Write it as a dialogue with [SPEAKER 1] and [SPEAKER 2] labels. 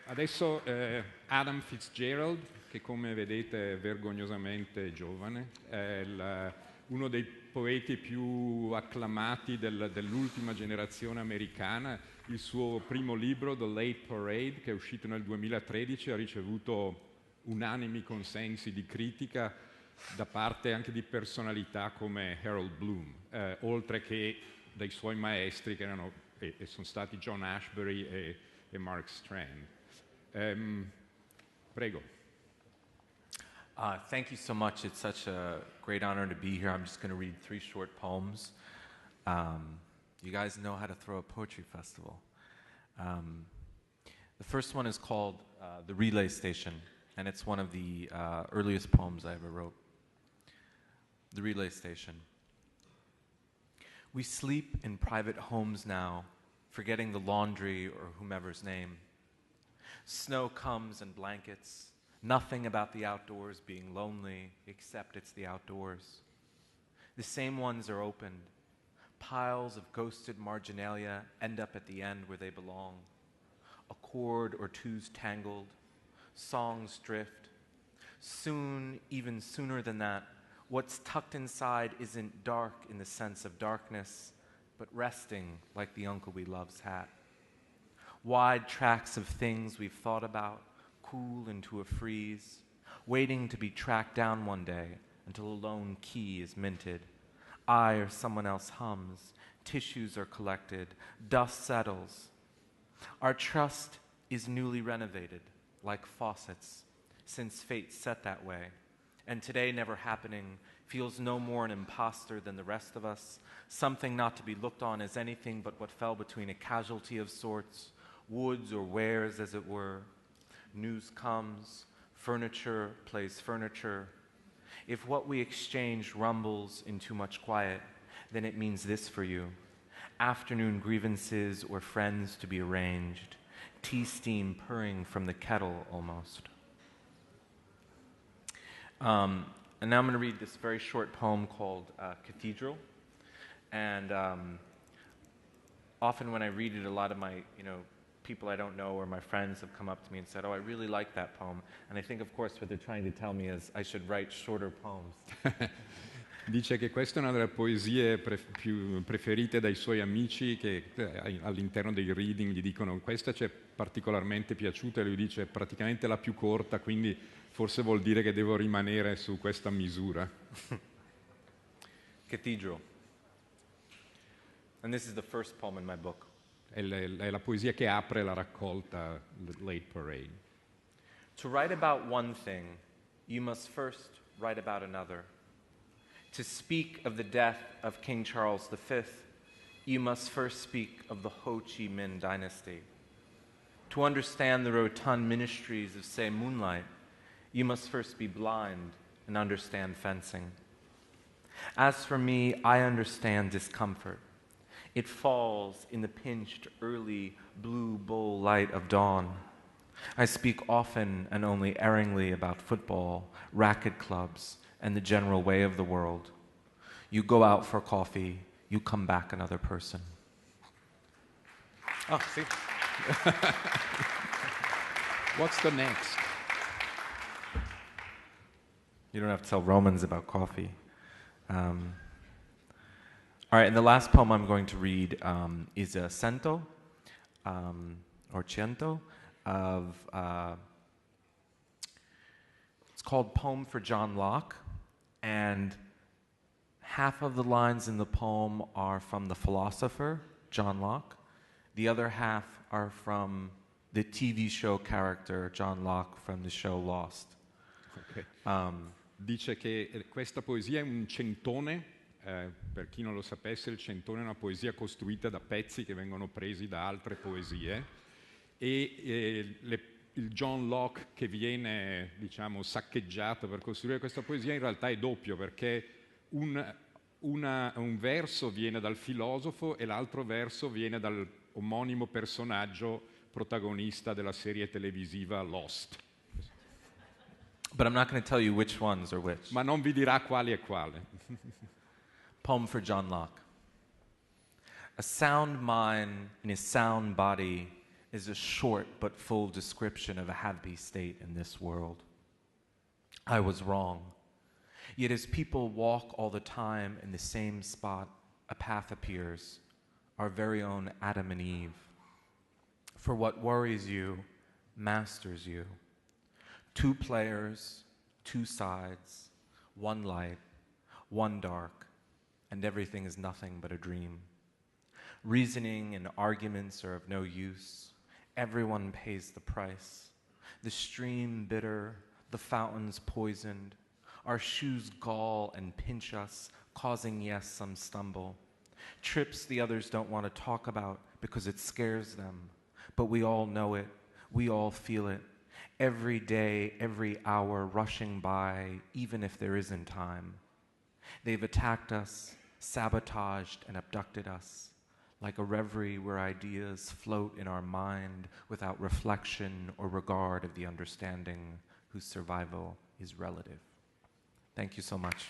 [SPEAKER 1] Adesso Adam Fitzgerald, che come vedete è vergognosamente giovane, è uno dei poeti più acclamati dell'ultima generazione americana. Il suo primo libro, The Late Parade, che è uscito nel 2013, ha ricevuto unanimi consensi di critica da parte anche di personalità come Harold Bloom, oltre che dai suoi maestri che erano e sono stati John Ashbery e Mark Strand. Prego.
[SPEAKER 2] Thank you so much. It's such a great honor to be here. I'm just going to read 3 short poems. You guys know how to throw a poetry festival. The first one is called The Relay Station, and it's one of the earliest poems I ever wrote. The Relay Station. We sleep in private homes now, forgetting the laundry or whomever's name. Snow comes and blankets, nothing about the outdoors being lonely, except it's the outdoors. The same ones are opened. Piles of ghosted marginalia end up at the end where they belong. A chord or two's tangled, songs drift. Soon, even sooner than that, what's tucked inside isn't dark in the sense of darkness, but resting like the Uncle We Love's hat. Wide tracks of things we've thought about, cool into a freeze, waiting to be tracked down one day until a lone key is minted. I or someone else hums, tissues are collected, dust settles. Our trust is newly renovated, like faucets, since fate set that way. And today never happening feels no more an imposter than the rest of us, something not to be looked on as anything but what fell between a casualty of sorts, woods or wares as it were. News comes, furniture plays furniture. If what we exchange rumbles in too much quiet, then it means this for you. Afternoon grievances or friends to be arranged, tea steam purring from the kettle almost. And now I'm going to read this very short poem called Cathedral. And often when I read it, a lot of my, people I don't know or my friends have come up to me and said, oh, I really like that poem. And I think, of course, what they're trying to tell me is I should write shorter poems.
[SPEAKER 1] Dice che questa è una delle poesie più preferite dai suoi amici che all'interno dei reading gli dicono questa ci è particolarmente piaciuta e lui dice è praticamente la più corta, quindi forse vuol dire che devo rimanere su questa misura.
[SPEAKER 2] Cathedral. And this is the first poem in my book.
[SPEAKER 1] È la poesia che apre la raccolta Late Parade.
[SPEAKER 2] To write about one thing, you must first write about another. To speak of the death of King Charles V, you must first speak of the Ho Chi Minh dynasty. To understand the rotund ministries of, say, moonlight, you must first be blind and understand fencing. As for me, I understand discomfort. It falls in the pinched, early, blue bowl light of dawn. I speak often and only erringly about football, racket clubs, and the general way of the world. You go out for coffee, you come back another person.
[SPEAKER 1] Oh, see? What's the next?
[SPEAKER 2] You don't have to tell Romans about coffee. All right, and the last poem I'm going to read is a cento, or cento, of, it's called Poem for John Locke, and half of the lines in the poem are from the philosopher, John Locke. The other half are from the TV show character, John Locke, from the show Lost.
[SPEAKER 1] Okay. Dice che questa poesia è un centone, per chi non lo sapesse il centone è una poesia costruita da pezzi che vengono presi da altre poesie e il John Locke che viene saccheggiato per costruire questa poesia in realtà è doppio perché un verso viene dal filosofo e l'altro verso viene dal omonimo personaggio protagonista della serie televisiva Lost.
[SPEAKER 2] But I'm not going to tell you which ones are which.
[SPEAKER 1] Ma non vi dirà quale è quale.
[SPEAKER 2] Poem for John Locke. A sound mind in a sound body is a short but full description of a happy state in this world. I was wrong. Yet as people walk all the time in the same spot, a path appears, our very own Adam and Eve. For what worries you masters you. 2 players, 2 sides, 1 light, 1 dark, and everything is nothing but a dream. Reasoning and arguments are of no use. Everyone pays the price. The stream bitter, the fountains poisoned. Our shoes gall and pinch us, causing, yes, some stumble. Trips the others don't want to talk about because it scares them. But we all know it. We all feel it. Every day, every hour rushing by, even if there isn't time. They've attacked us, sabotaged and abducted us, like a reverie where ideas float in our mind without reflection or regard of the understanding whose survival is relative. Thank you so much.